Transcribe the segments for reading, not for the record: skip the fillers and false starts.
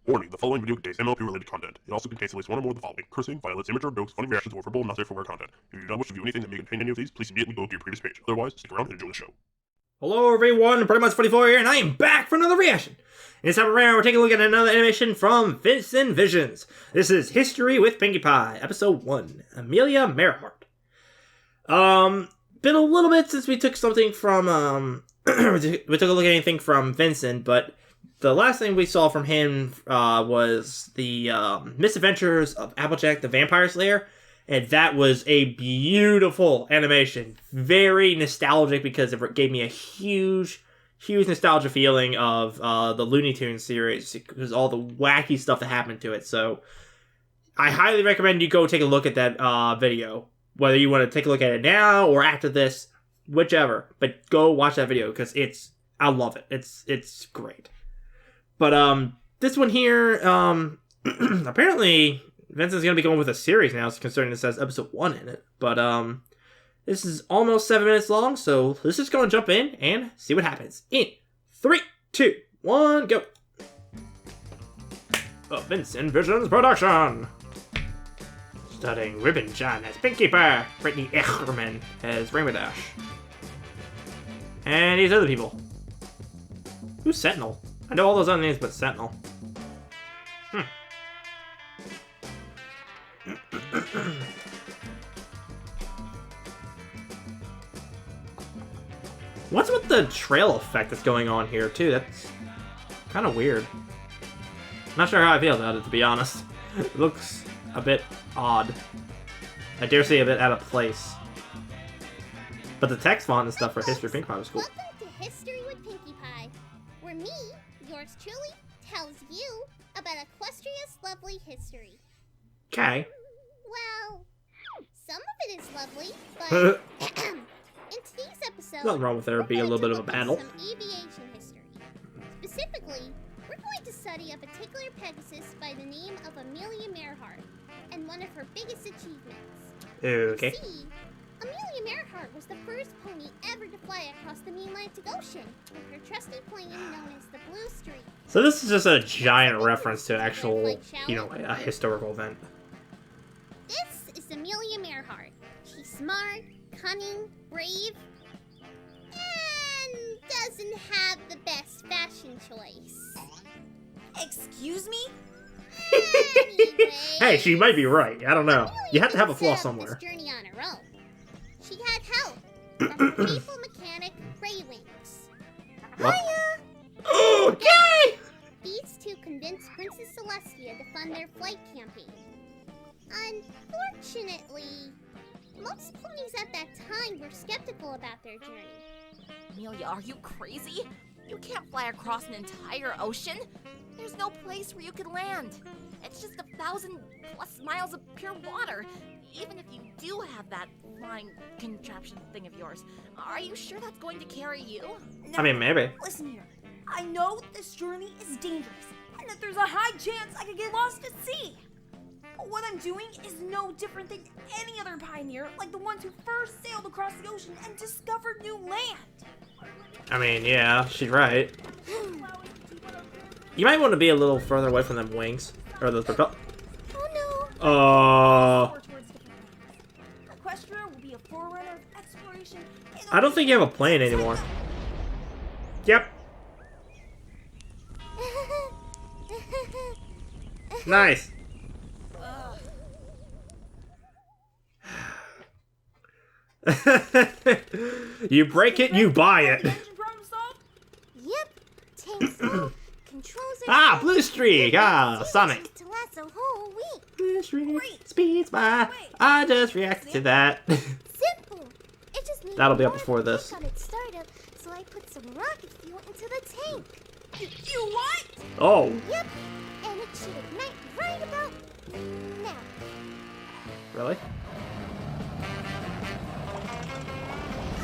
Warning, the following video contains MLP-related content. It also contains at least one or more of the following: cursing, violence, immature jokes, funny reactions, or verbal, not safe for work content. If you do not wish to view anything that may contain any of these, please immediately go to your previous page. Otherwise, stick around and enjoy the show. Hello everyone, Pretty Much 44 here, and I am back for another reaction. And this time around, we're taking a look at another animation from Vincent Visions. This is History with Pinkie Pie, Episode 1, Amelia Marehart. Been a little bit since we took something from, we took a look at anything from Vincent, but the last thing we saw from him was the Misadventures of Applejack the Vampire Slayer, and that was a beautiful animation. Very nostalgic because it gave me a huge nostalgia feeling of the Looney Tunes series, because all the wacky stuff that happened to it. So I highly recommend you go take a look at that video, whether you want to take a look at it now or after this, whichever. But go watch that video because I love it. It's great. But this one here, apparently Vincent's gonna be going with a series now, considering it says episode 1 in it. But this is almost 7 minutes long, so let's just go and jump in and see what happens. In 3, 2, 1, go. A Vincent Visions production. Starring Ribbon John as Pinkie Pie, Brittany Eckerman as Rainbow Dash, and these other people. Who's Sentinel? I know all those other names, but Sentinel. What's with the trail effect that's going on here, too? That's kind of weird. Not sure how I feel about it, to be honest. It looks a bit odd. I dare say a bit out of place. But the text font and stuff for History of Pinkie Pie was cool. Welcome to History with Pinkie Pie, where me, yours truly, tells you about Equestria's lovely history. Okay. Well, some of it is lovely, but in today's episode, Nothing wrong with there being a little bit of a battle. Some aviation history. Specifically, we're going to study a particular Pegasus by the name of Amelia Marehart, and one of her biggest achievements. Okay. See, Amelia Marehart was the first pony ever to fly across the Atlantic Ocean with her trusty plane known as the Blue Streak. So this is just a giant reference to actual, a historical event. This is Amelia Marehart. She's smart, cunning, brave, and doesn't have the best fashion choice. Excuse me? Anyway, Hey, she might be right. I don't know. Amelia You have to have a flaw set up somewhere. This journey on her own. She had help from her faithful mechanic, Raywings. What? Hiya! Okay! These two convinced Princess Celestia to fund their flight campaign. Unfortunately, most ponies at that time were skeptical about their journey. Amelia, are you crazy? You can't fly across an entire ocean. There's no place where you could land. It's just 1,000+ miles of pure water. Even if you do have that flying contraption thing of yours, are you sure that's going to carry you? I mean, maybe. Listen here. I know this journey is dangerous, and that there's a high chance I could get lost at sea. But what I'm doing is no different than any other pioneer, like the ones who first sailed across the ocean and discovered new land. I mean, yeah, she's right. You might want to be a little further away from them wings. Or the propel. Oh no! Equestria will be a forerunner of exploration. I don't think you have a plane anymore. Yep. Nice. You break it, you buy it. Yep. Tanks full, controls are Ah, set, Blue Streak. Ah, Sonic. to last a whole week. Blue Streak speeds by. I just reacted to that. Simple. It just needs That'll be up more before kick this. on its startup, so I put some rocket fuel into the tank. You what? Oh. Yep. And it should ignite right about now. Really?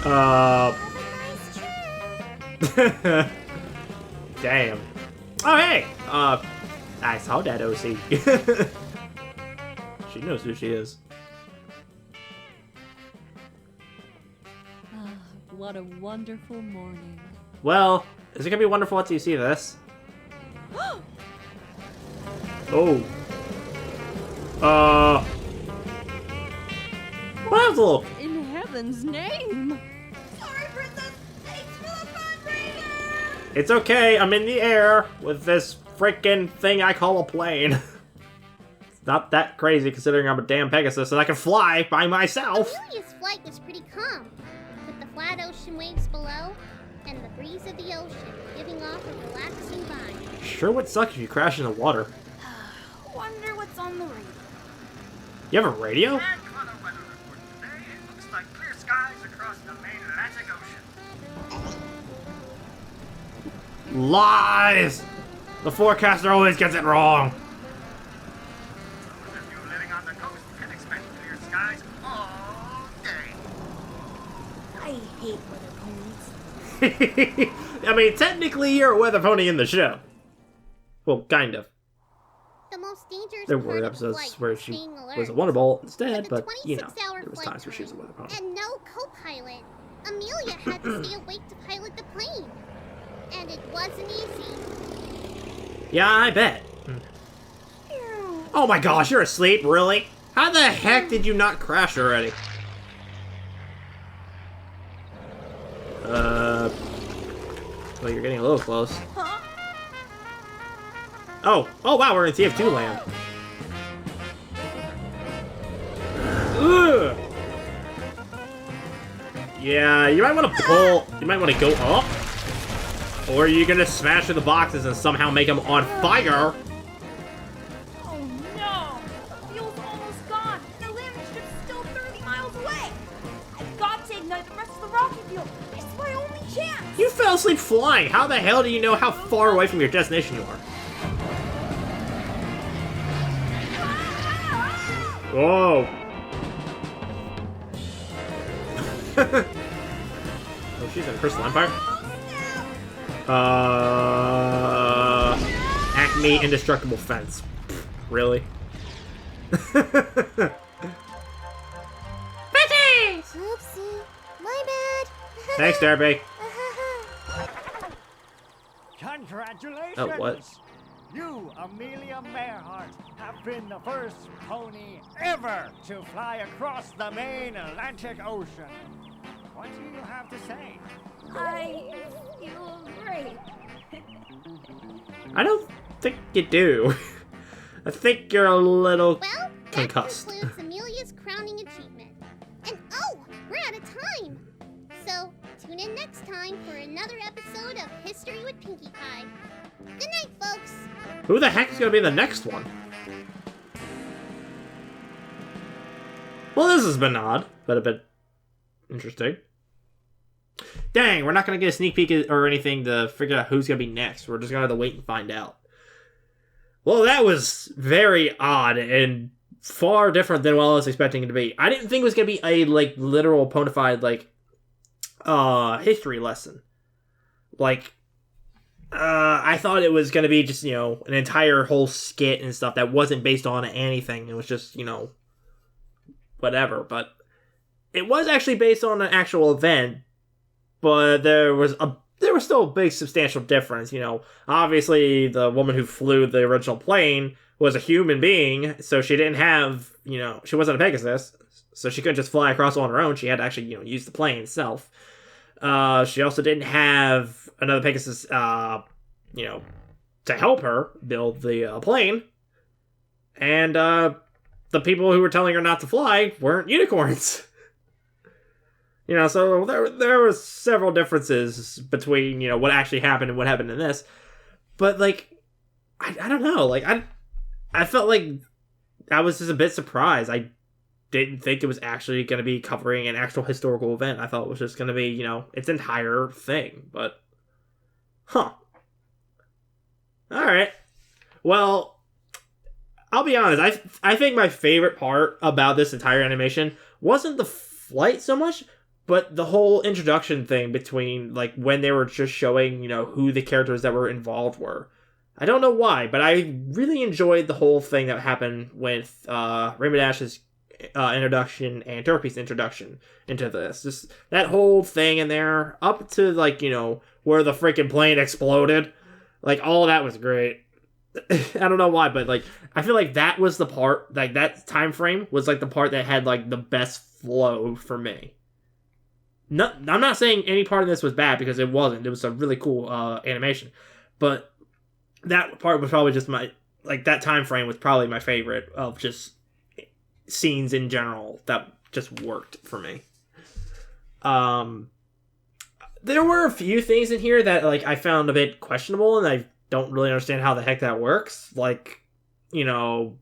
Have a nice trip. Damn. Oh, hey! I saw that OC. She knows who she is. What a wonderful morning. Well, is it gonna be wonderful once you see this? Oh. Well, that was a little... In heaven's name. Sorry, Princess. Thanks for the fundraiser. It's okay, I'm in the air with this freaking thing I call a plane. It's not that crazy considering I'm a damn Pegasus and I can fly by myself. Amelia's flight was pretty calm, with the flat ocean waves below and the breeze of the ocean giving off a relaxing vibe. Sure would suck if you crash in the water. Wonder what's on the radio. You have a radio? And for the weather report today, it looks like clear skies across the main Atlantic Ocean. Lies! The forecaster always gets it wrong. Those of you living on the coast can expect clear skies all day. I hate weather ponies. I mean, technically you're a weather pony in the show. Well, kind of. The most dangerous There part were of the episodes flight where was she staying alert. was a wonder ball With instead, the but, you know, 26-hour there was flight times where she was a time weather pony. and no co-pilot, Amelia had to stay awake to pilot the plane. And it wasn't easy. Yeah, I bet. Oh my gosh, you're asleep? Really? How the heck did you not crash already? Well, you're getting a little close. Huh? Oh wow, we're in TF2 land. Ugh. Yeah, you might want to pull. You might want to go up, or you're gonna smash through the boxes and somehow make them on fire. Oh no! The fuel's almost gone. The landing strip's still 30 miles away. I've got to ignite the rest of the rocket fuel. It's my only chance. You fell asleep flying. How the hell do you know how far away from your destination you are? Whoa. Oh, she's in Crystal Empire? Acme Indestructible Fence. Pfft, really? Betty! Oopsie. My bad. Thanks, Derby. Congratulations! Oh, what? You, Amelia Marehart, have been the first pony ever to fly across the main Atlantic Ocean. What do you have to say? I feel great. I don't think you do. I think you're a little Well, that concussed. concludes Amelia's crowning achievement. And oh, we're out of time. So, tune in next time for another episode of History with Pinkie Pie. Good night, folks. Who the heck is gonna be the next one? Well, this has been odd, but a bit interesting. Dang, we're not gonna get a sneak peek or anything to figure out who's gonna be next. We're just gonna have to wait and find out. Well, that was very odd and far different than what I was expecting it to be. I didn't think it was gonna be a literal bona fide history lesson. I thought it was gonna be just, an entire whole skit and stuff that wasn't based on anything. It was just, whatever. But it was actually based on an actual event, but there was still a big substantial difference. Obviously the woman who flew the original plane was a human being, so she didn't have, she wasn't a Pegasus, so she couldn't just fly across on her own. She had to actually, use the plane itself. She also didn't have another Pegasus, to help her build the plane. And the people who were telling her not to fly weren't unicorns. So there was several differences between, what actually happened and what happened in this. But, I don't know. I felt like I was just a bit surprised. I didn't think it was actually going to be covering an actual historical event. I thought it was just going to be, its entire thing. But, Alright. Well, I'll be honest. I think my favorite part about this entire animation wasn't the flight so much, but the whole introduction thing between, when they were just showing, who the characters that were involved were. I don't know why, but I really enjoyed the whole thing that happened with Rainbow Dash's introduction and Turkey's introduction into this. Just that whole thing in there, up to, where the freaking plane exploded. All that was great. I don't know why, but like I feel like that was the part, like that time frame was like the part that had like the best flow for me. No, I'm not saying any part of this was bad because it wasn't. It was a really cool animation, but that part was probably just my like that time frame was probably my favorite of just scenes in general that just worked for me. There were a few things in here that like I found a bit questionable, and I don't really understand how the heck that works. Like, you know,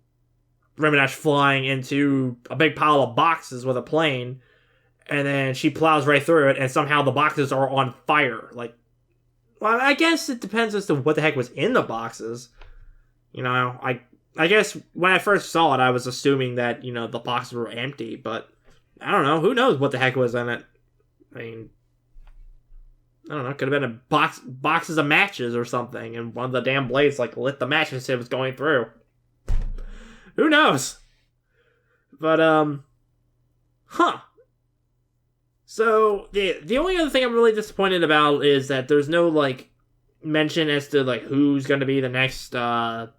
Remedash flying into a big pile of boxes with a plane, and then she plows right through it, and somehow the boxes are on fire. Like, well, I guess it depends as to what the heck was in the boxes. You know, I guess when I first saw it, I was assuming that, you know, the boxes were empty, but I don't know. Who knows what the heck was in it? I mean, I don't know. It could have been boxes of matches or something, and one of the damn blades like lit the match as it was going through. Who knows? But So the only other thing I'm really disappointed about is that there's no like mention as to like who's going to be the next pony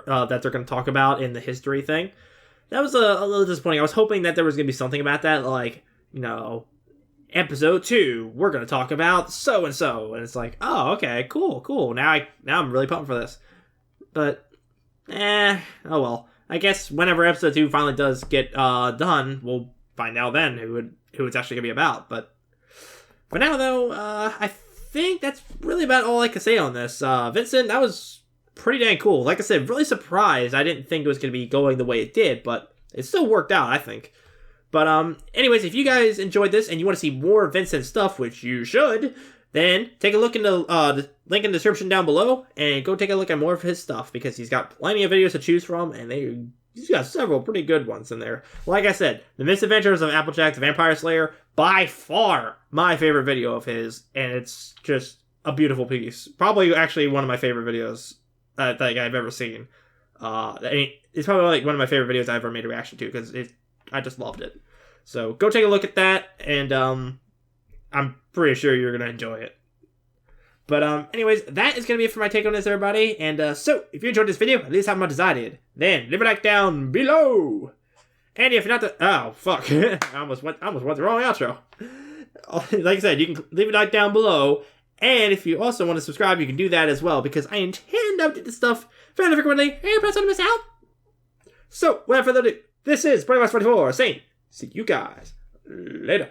that they're going to talk about in the history thing. That was a little disappointing. I was hoping that there was going to be something about that, like, you know, episode 2, we're going to talk about so and so, and it's like, oh, okay, cool. Now I'm really pumped for this. But oh well. I guess whenever episode 2 finally does get done, we'll find out then who it's actually going to be about. But for now, though, I think that's really about all I can say on this. Vincent, that was pretty dang cool. Like I said, really surprised. I didn't think it was going to be going the way it did, but it still worked out, I think. But anyways, if you guys enjoyed this and you want to see more Vincent stuff, which you should, then take a look in the link in the description down below and go take a look at more of his stuff, because he's got plenty of videos to choose from, and he's got several pretty good ones in there. Like I said, The Misadventures of Applejack the Vampire Slayer, by far my favorite video of his, and it's just a beautiful piece. Probably actually one of my favorite videos that I've ever seen. It's probably like one of my favorite videos I ever made a reaction to, because I just loved it. So go take a look at that, and I'm pretty sure you're going to enjoy it. But anyways, that is going to be it for my take on this, everybody. And so, if you enjoyed this video, at least how much as I did, then leave a like down below. And if you're not oh, fuck. I almost went the wrong outro. Like I said, you can leave a like down below. And if you also want to subscribe, you can do that as well, because I intend to update this stuff fairly frequently, and you're not to miss out. So, without further ado, this is Brony 44 saying, see you guys later.